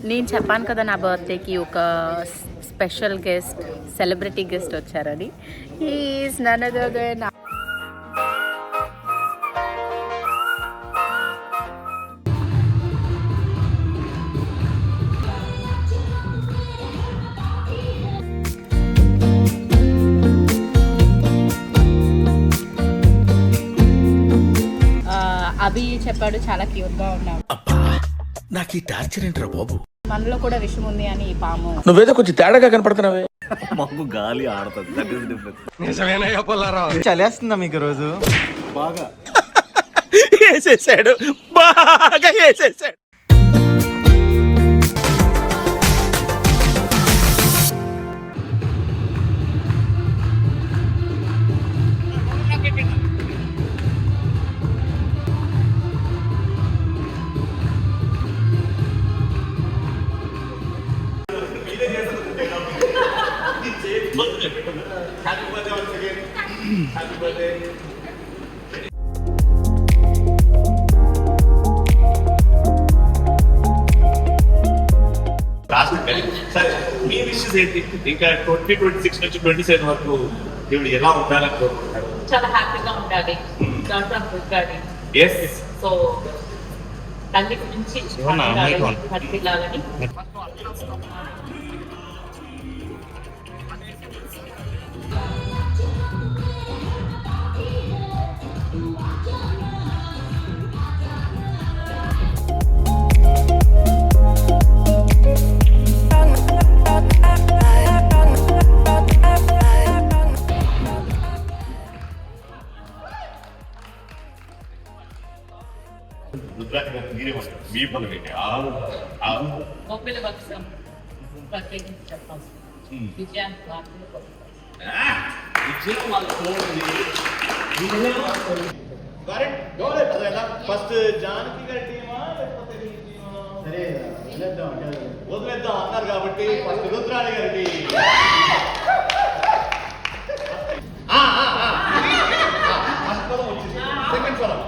నేను చెప్పాను కదా నా బర్త్డేకి ఒక స్పెషల్ గెస్ట్, సెలబ్రిటీ గెస్ట్ వచ్చారని. ఈజ్ నన్ అదర్ దెన్ అభి చెప్పాడు, చాలా క్యూట్గా ఉన్నావు. నాకు ఈ టార్చర్ ఏంట్రా బాబు. మనలో కూడా విషయం ఉంది అని ఈ పాము. నువ్వేదో కొంచెం తేడాగా కనపడుతున్నావే. మాకు గాలి ఆడుతుంది. చలేస్తుందా మీకు రోజు? బాగా వేసేసాడు, బాగా వేసేసాడు. సరే, మీ విషెస్ ఏంటి? ఇంకా 2026 నుంచి 27 వరకు దేవుడు ఎలా ఉండాలని కోరుకుంటారు? చాలా హ్యాపీగా ఉండాలి. ఎస్. సో తల్లి నుంచి భక్తిలాగని మీ పనులు ఏంటి? గొప్పల భక్తం ప్రత్యేకించి చెప్పాలి. విజయానికి ఫస్ట్ జానకి గారి టీమా లేకపోతే సరే వదిలేద్దాం అన్నారు కాబట్టి ఫస్ట్ రుద్రాణి గారి టీం. ఫస్ట్ పదం వచ్చింది, సెకండ్ పదం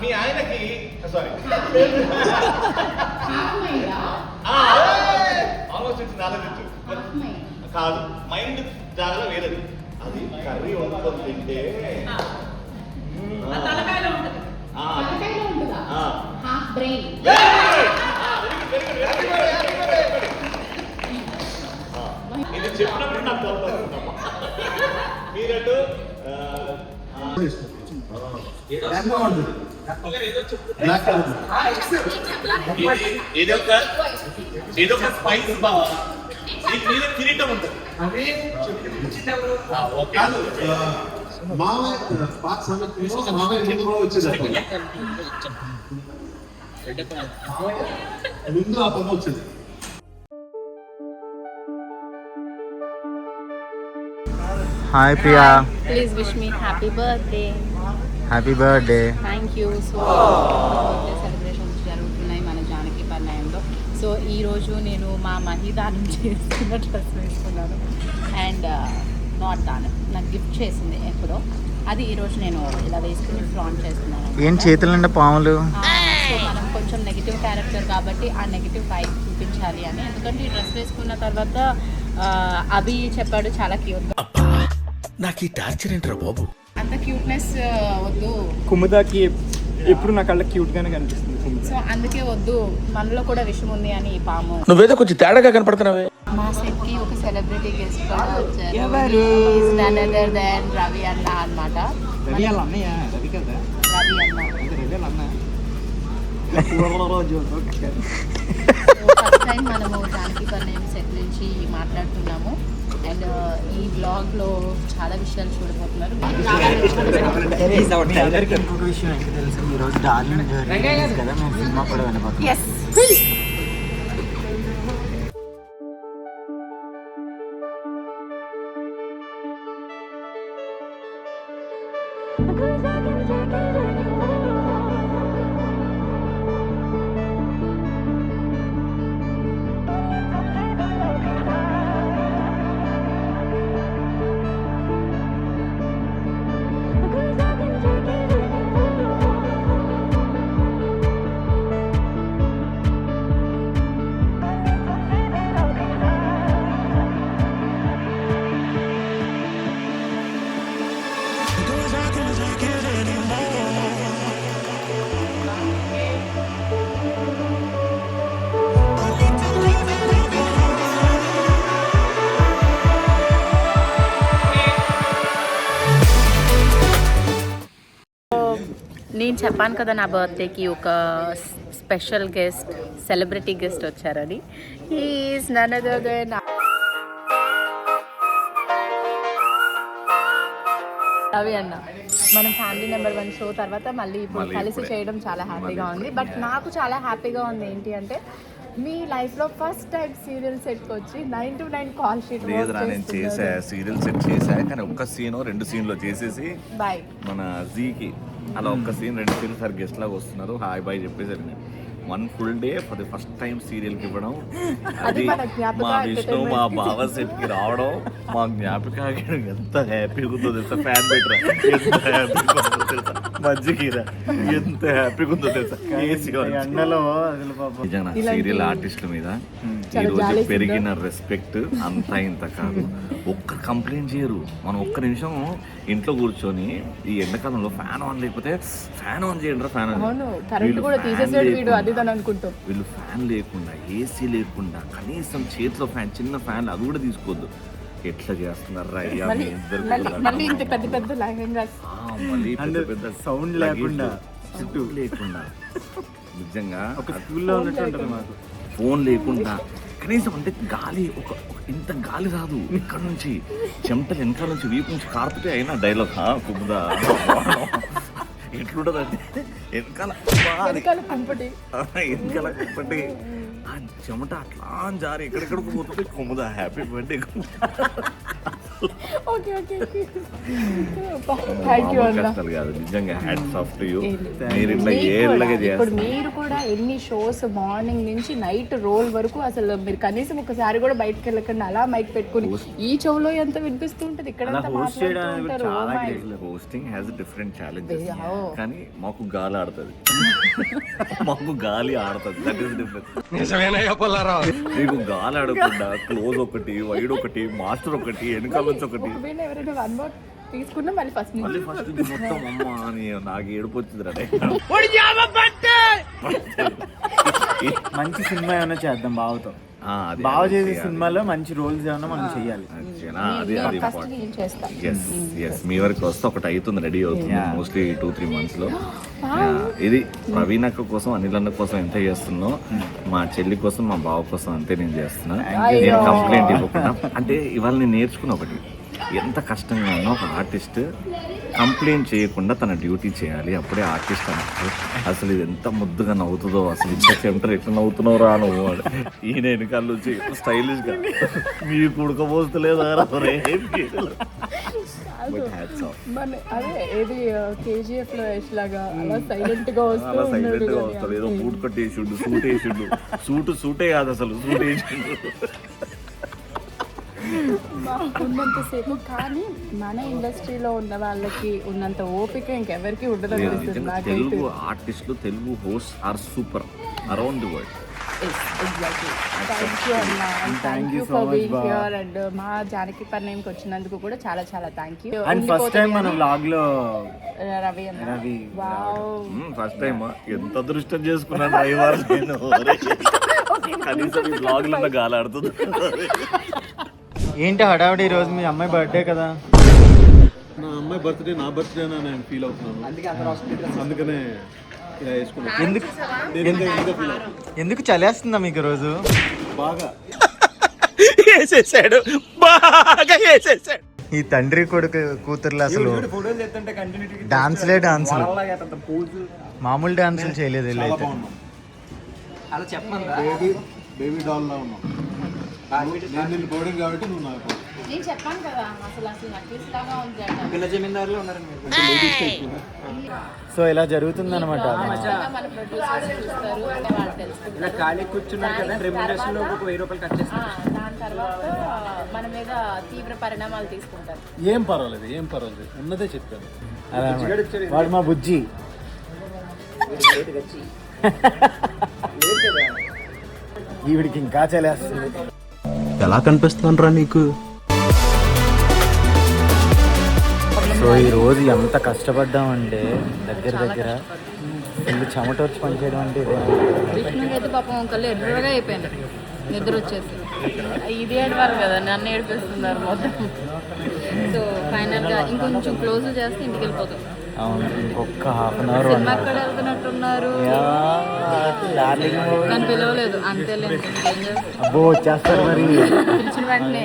మీ ఆయనకి సారీ ఆల్మోస్ట్ వచ్చింది, ఆలోచించు. కాదు, మైండ్ జాగ్రత్త వేరేది. అది కర్రీ వండుకొని తింటే ఇది చెప్పినప్పుడు నాకు తప్పకుండా మీరటు ఏదొక స్పైస్ బాగా మీద కిరీటం ఉంటుంది. ముందు ఆ పదం వచ్చింది. Hi Priya, please wish me happy birthday. Happy birthday. Thank you. So birthday celebrations జరుగుతున్నాయి మన జానకి పర్ణయంలో. సో ఈరోజు నేను మా మహిదానం చేసుకున్న డ్రెస్ వేసుకున్నాను. అండ్ నాట్ దానం, నాకు గిఫ్ట్ చేసింది ఎప్పుడో, అది ఈరోజు నేను ఇలా వేసుకుని ఫ్లాంట్ చేస్తున్నాను. ఏం చేతులు నిండా పాములు? సో మనం కొంచెం నెగిటివ్ క్యారెక్టర్ కాబట్టి ఆ నెగిటివ్ వైబ్ చూపించాలి అని. ఎందుకంటే ఈ డ్రెస్ వేసుకున్న తర్వాత అభి చెప్పాడు, చాలా క్యూట్గా. నాకు ఈ టార్చర్ ఏంట్రా బాబు. అంత క్యూట్నెస్ వద్దు. కుముదాకి ఎప్పుడు నా కళ్ళ క్యూట్ గానే కనిపిస్తుంది. సో అందుకే వద్దు, మనలో కూడా విషయం ఉంది అని ఈ పాము. నువ్వేదో కొంచెం తేడాగా కనపడుతున్నావే. మా సెట్ కి ఒక సెలబ్రిటీ గెస్ట్ కూడా వచ్చారు. ఎవరు? నన్ అదర్ దెన్ రవి అన్న అన్నమాట. రవి వాళ్ళ అన్నయ్య. రవి కదా, రవి అన్న. రవి వాళ్ళ అన్న. ఫస్ట్ టైం మనము జానకి పర్ణయం సెట్ నుంచి మాట్లాడుతున్నాము. అండ్ ఈ బ్లాగ్లో చాలా విషయాలు చూడబోతున్నారు. ఇంకొక విషయం ఏంటి తెలుసు, ఈరోజు డార్లింగ్ కదా, మేము సినిమా కూడా వెళ్ళబోతున్నాం. నేను చెప్పాను కదా నా బర్త్డేకి ఒక స్పెషల్ గెస్ట్, సెలబ్రిటీ గెస్ట్ వచ్చారని. Is none other than Ravi అన్న. మనం ఫ్యామిలీ నెంబర్ 1 షో తర్వాత మళ్ళీ ఇప్పుడు కలిసి చేయడం చాలా హ్యాపీగా ఉంది. బట్ నాకు చాలా హ్యాపీగా ఉంది ఏంటి అంటే, మీ లైఫ్లో ఫస్ట్ టైం సీరియల్ సెట్కి వచ్చి 9 to 9 కాల్ షీట్. లేదురా, నేను చేసా సీరియల్ సెట్ చేసా, కానీ ఒక్క సీన్ 2 సీన్లో చేసేసి బాయ్ మన జీకి అలా ఒక్క సీన్ 2 సీన్లు సార్ గెస్ట్ లాగా వస్తున్నారు, హాయ్ బాయ్ చెప్పేసరి నేను 1 full day for the first time సీరియల్కి ఇవ్వడం, అది మా విష్ణు మా బావ సెట్కి రావడం, మా జ్ఞాపిక ఎంత హ్యాపీగా ఉందో తెలుసా. ఫ్యాన్ పెట్టరా ఎంత హ్యాపీగా ఉందో తెలుసా, మజ్జిగీరా ఎంత హ్యాపీగా ఉందో తెలుసా. నిజంగా సీరియల్ ఆర్టిస్టుల మీద ఈరోజు పెరిగిన రెస్పెక్ట్ అంతా ఇంత కాదు. ఒక్క కంప్లైంట్ చేయరు. మనం ఒక్క నిమిషం ఇంట్లో కూర్చొని ఈ ఎండాకాలంలో ఫ్యాన్ ఆన్ లేకపోతే ఫ్యాన్ ఆన్ చేయండి రా, ఫ్యాన్ వీళ్ళు ఫ్యాన్ లేకుండా ఏసీ లేకుండా కనీసం చేతిలో ఫ్యాన్, చిన్న ఫ్యాన్ అది కూడా తీసుకోవద్దు. ఎట్లా చేస్తున్నారు అయ్యా మీ ఇద్దరు, మళ్ళీ పెద్ద సౌండ్ లేకుండా లేకుండా నిజంగా ఒక స్కూల్లో ఉన్నట్టు ఉంటుంది మాకు. ఫోన్ లేకుండా కనీసం అంటే గాలి ఒక ఇంత గాలి రాదు ఇక్కడ నుంచి, చెమటలు వెనకాల నుంచి వీపు నుంచి కారుతుంటే అయినా డైలాగ్ కుమ్ముదా ఎట్లుంటదంటే వెనకాల కుంపటి ఆ చెమట అట్లా జారి ఎక్కడెక్కడికి పోతుంది కుమ్ముదా హ్యాపీ బర్త్డే. కష్టాలు కాదు నిజంగా, హ్యాట్స్ ఆఫ్ టు యూ. మీరు ఇట్లా ఏళ్ళగా ఇప్పుడు చేస్తారు. మీరు కూడా ఎన్ని షోస్ మార్నింగ్ నుంచి నైట్ రోల్ వరకు అసలు మీరు కనీసం ఒకసారి కూడా బయటకు వెళ్ళకుండా అలా మైక్ పెట్టుకుని ఈ చెవులో ఎంత వినిపిస్తూ ఉంటుంది, ఇక్కడ హోస్టింగ్ హ్యాస్ డిఫరెంట్ ఛాలెంజెస్, కానీ మాకు గాలి ఆడుతుంది, మాకు గాలి ఆడుతుంది. That is difference. మీకు గాలి ఆడకుండా క్లోజ్ ఒకటి, వైడ్ ఒకటి, మాస్టర్ ఒకటి, వెనకాల నుంచి ఒకటి, ఎవరైనా 1 more తీసుకున్నా మళ్ళీ ఫస్ట్ మొత్తం అమ్మ అని నాకు ఏడుపు వచ్చింది రా. మంచి సినిమా ఏమైనా చేద్దాం బావతో. బావ చేసే సినిమాలో మంచి రోల్స్ ఏమన్నా మనం చెయ్యాలి. మీ వరకు వస్తే ఒకటి అవుతుంది, రెడీ అవుతుంది మోస్ట్లీ 2-3 months లో. ఇది ప్రవీణ్ అక్క కోసం, అనిల్ అన్న కోసం ఎంత చేస్తున్నో మా చెల్లి కోసం, మా బావ కోసం అంతే నేను చేస్తున్నా. నేను కంప్లైంట్ ఇవ్వకుండా, అంటే ఇవాళ నేను నేర్చుకున్న ఒకటి, ఎంత కష్టంగా ఉన్నా ఒక ఆర్టిస్ట్ కంప్లైంట్ చేయకుండా తన డ్యూటీ చేయాలి, అప్పుడే ఆర్టిస్ట్ అన్నట్టు. అసలు ఇది ఎంత ముద్దుగా నవ్వుతుందో, అసలు ఇంత చెంటర్ ఎట్లా నవ్వుతున్నావు రా నువ్వు. ఈయన వెనకాల నుంచి స్టైలిష్ గా మీకు ఉడకపోస్తలేదా అదే ఏది KGF లో లాగా అలా సైలెంట్ గా వస్తుంది. ఏదో బూట్ కట్టేసిండు, సూట్ వేసిండు, సూటే కాదు అసలు, సూట్ వేసిండు. ఉన్నంతసేపు కానీ మన ఇండస్ట్రీలో ఉన్న వాళ్ళకి ఉన్నంత ఓపిక ఇంకెవరికి ఉండదు. తెలుగు ఆర్టిస్టులు, Telugu host are super around the world. Thank you for being here and మా జానకి పర్నేమ్కి వచ్చినందుకు కూడా చాలా చాలా thank you. And first time మన వ్లాగ్ లో రవి అన్న, ఫస్ట్ టైం ఎంత అదృష్టం చేసుకున్నాను డ్రైవర్ నేను. కనీసం ఈ వ్లాగ్ లో గాలాడుతుంది. ఏంటి హడావిడి ఈరోజు? మీ అమ్మాయి బర్త్డే కదా. నా అమ్మాయి బర్త్డే నా బర్త్డే నేను ఫీల్ అవుతున్నాను, అందుకనే ఇలా వేసుకున్నాను. ఎందుకు చలేస్తుందా మీకు రోజు? బాగా వేసేసాడు, బాగా వేసేసాడు. ఈ తండ్రి కొడుకు కూతుర్లు అసలు డాన్స్లే డాన్సులు, మామూలు డాన్సులు చేయలేదు వీళ్ళైతే. అలా చెప్పండి, బేబీ డాల్ లా ఉన్నావు. నేను నిన్ను బోర్డింగ్ కాబట్టి నువ్వు నాకు. నేను చెప్పాను కదా అసలు నక్లీస్ లాగా ఉంది. పిల్ల జమీందారులో ఉన్నారు. సో ఇలా జరుగుతుంది అనమాట. మన ప్రొడ్యూసర్స్ చూస్తారు, వాళ్ళు తెలుసుకుంటారు. ఖాళీ కూర్చున్నారు కదా, రెమ్యునరేషన్ లో ఒక 1000 రూపాయలు కట్ చేస్తారు. దాని తర్వాత మన మీద తీవ్ర పరిణామాలు తీసుకుంటారు. ఏం పర్వాలేదు ఉన్నదే చెప్పాను. వాడు మా బుజ్జి. ఈవిడికి ఇంకా చలేస్తుంది. ఎలా కనిపిస్తున్నాను రా నీకు? సో ఈ రోజు ఎంత కష్టపడ్డామంటే దగ్గర ఫుల్ చెమట వచ్చి పనిచేయడం అంటే విష్ణుకి అయితే పాపం కళ్ళు ఎర్రగా అయిపోయింది. నిద్ర వచ్చేసి ఇది ఏడవారు కదా, నన్ను ఏడిపిస్తున్నారు మొత్తం. సో ఫైనల్గా ఇంకొంచెం క్లోజ్ చేస్తే ఇంటికి వెళ్ళిపోతాం. అవును, ఇంకొక హాఫ్ అన్ అవర్ సినిమా అక్కడ వెళ్తున్నట్టున్నారు, నన్ను పిలవలేదు అంతేలే. అబ్బో వచ్చేస్తారు మరి. పిలిచిన వెంటనే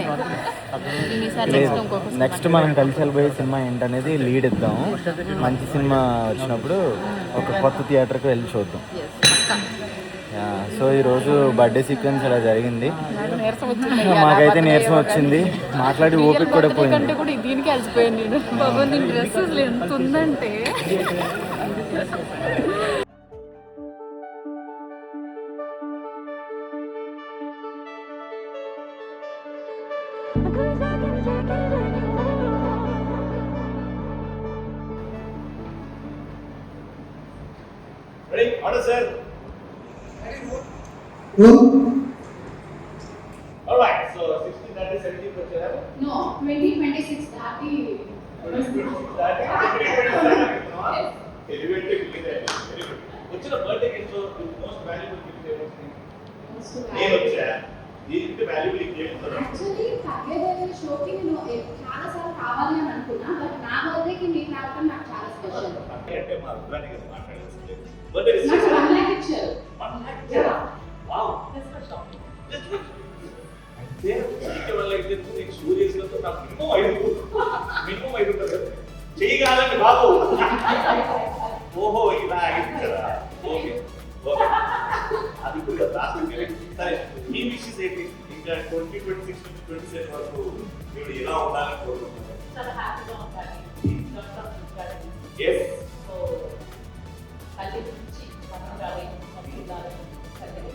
ఈసారి నెక్స్ట్ ఇంకొక నెక్స్ట్ మనం కలిసి వెళ్ళిపోయే సినిమా ఏంటనేది లీడ్ ఇద్దాం. మంచి సినిమా వచ్చినప్పుడు ఒక కొత్త థియేటర్కి వెళ్ళి చూద్దాం. సో ఈరోజు బర్త్డే సీక్వెన్స్ ఇలా జరిగింది. నీరసం వచ్చింది, మాకైతే నీరసం వచ్చింది, మాట్లాడి ఓపిక కూడా పోయింది. కంటే కూడా దీనికి కలిసిపోయాను నేను. బాబా నేను డ్రెస్ అసలు ఎంత ఉందంటే Ready? Order, sir. All right. So 16, that is 17 per chair. No, 2026 దాటి 26 that is. Elevated gift. Very good. What's your birthday gift? So the most valuable gift ever? Name వచ్చా? దీనికి వాల్యుబుల్ గిఫ్ట్ ఏముంటుందా? యాక్చువల్లీ తగ్గేదే షోకి నేను చాలా సార్లు కావాలి అని అనుకున్నా, బట్ నా బర్త్డేకి మీకు రావడం నాకు చాలా స్పెషల్. అంటే మా రుద్రాని గారు మాట్లాడాల్సిందే. బర్త్డే నాకు 1 lakh ఇచ్చారు. 1 lakh ఇచ్చారా? వావ్. Just wait. అయితే ఇంకే వల్ల అయితే నీకు షూ చేసినందుకు నాకు మినిమం 5 ఉంటుంది. చేయగలండి బాబు. ఓహో ఇలా ఇచ్చారా? Okay okay. అది కూడా లాస్ట్ సరే. మీ విషెస్ ఏంటి? ఇంకా 2026 నుంచి 27 వరకు మీరు ఎలా ఉండాలని కోరుకుంటున్నారు? చాలా హ్యాపీగా ఉండాలి. Yes. సో అల్లి నుంచి మనం రాలి మనం రాలి సరిగ్గా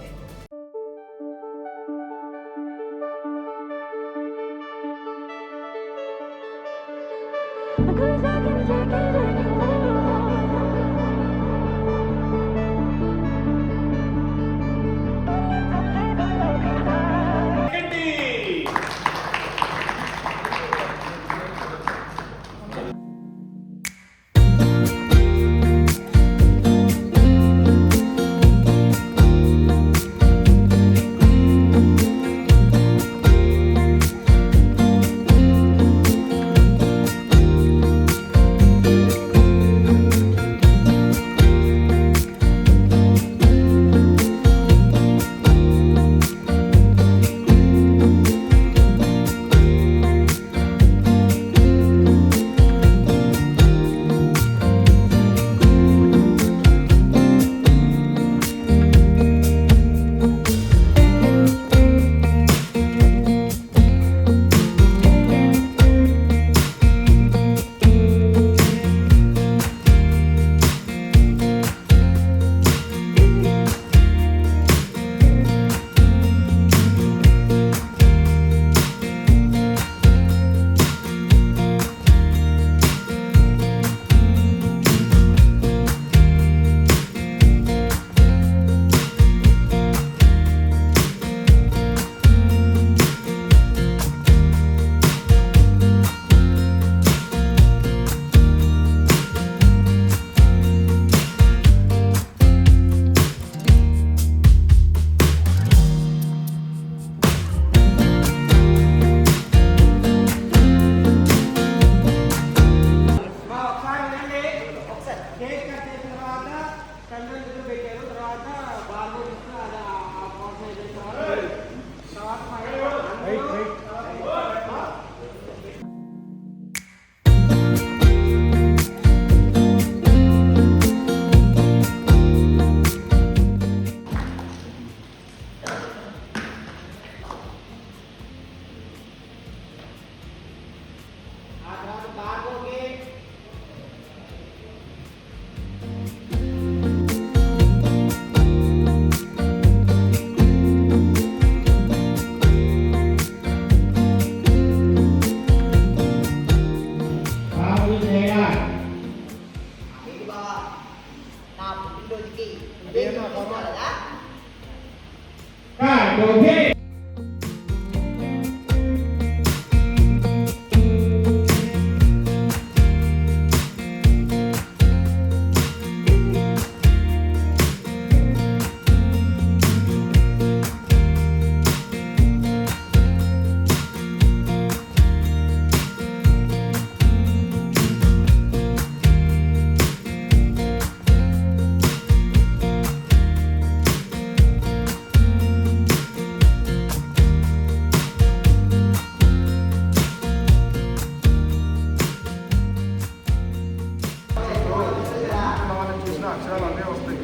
చూసినా అక్షరాలు అన్నీ వస్తాయి.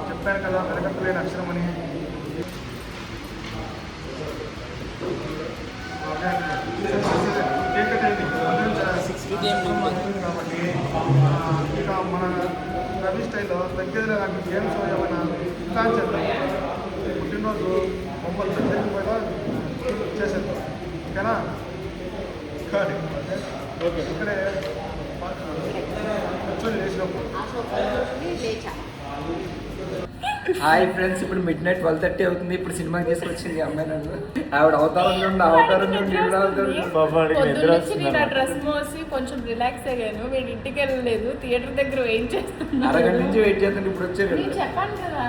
చెప్పాను కదా వెనకట్టలేని అక్షరం అని. కేక్ కట్టేది కాబట్టి ఇక మన రవి స్టైల్లో తగ్గేదిలే నాకు గేమ్స్ ఏమైనా ప్లాన్ చేద్దాం. పుట్టినరోజు మమ్మల్ని పెద్దకి కూడా చేసేద్దాం. ఓకేనా? కానీ ఓకే ఇక్కడే కూర్చొని లేచినప్పుడు హాయ్ ఫ్రెండ్స్, ఇప్పుడు మిడ్ నైట్ 12:30 అవుతుంది. ఇప్పుడు సినిమాకి తీసుకొచ్చింది అమ్మాయి నన్ను. ఆవిడ అవతారం చూడండి, అవతారం చూడండి, ఈవిడ అవతారం చూడండి. పొద్దున్నుంచి నేను ఆ డ్రెస్ మోసి కొంచెం రిలాక్స్ అయ్యాను. వీడి ఇంటికి వెళ్ళలేదు, థియేటర్ దగ్గర వెయిట్ చేస్తున్నాను. అరగంట నుంచి వెయిట్ చేస్తాను. ఇప్పుడు వచ్చాను. నేను చెప్పాను కదా.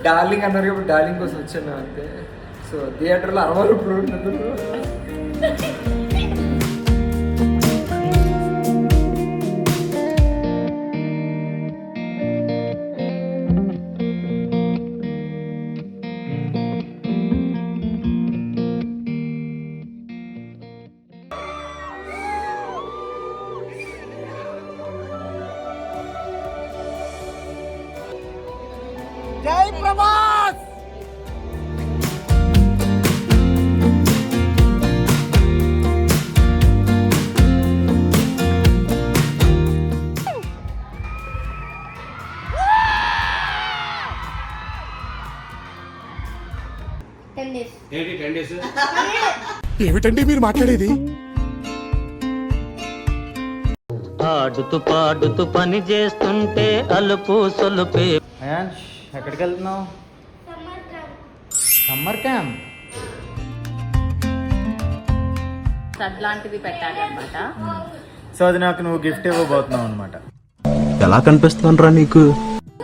డార్లింగ్ అన్నారు కాబట్టి డార్లింగ్ కోసం వచ్చాను అంతే. సో థియేటర్లో 60 రూపాయలు ఉంటుంది. ఏమిటండి మీరు మాట్లాడేది? ఆడుతూ పాడుతూ పని చేస్తుంటే అలుపు సొలుపే. అయాన్ష్, ఎక్కడికి వెళ్తున్నావు? Summer camp. అట్లాంటిది పెట్టాలి అనమాట. సో అది నాకు నువ్వు గిఫ్ట్ ఇవ్వబోతున్నావు అనమాట. ఎలా కనిపిస్తున్నాను రా నీకు?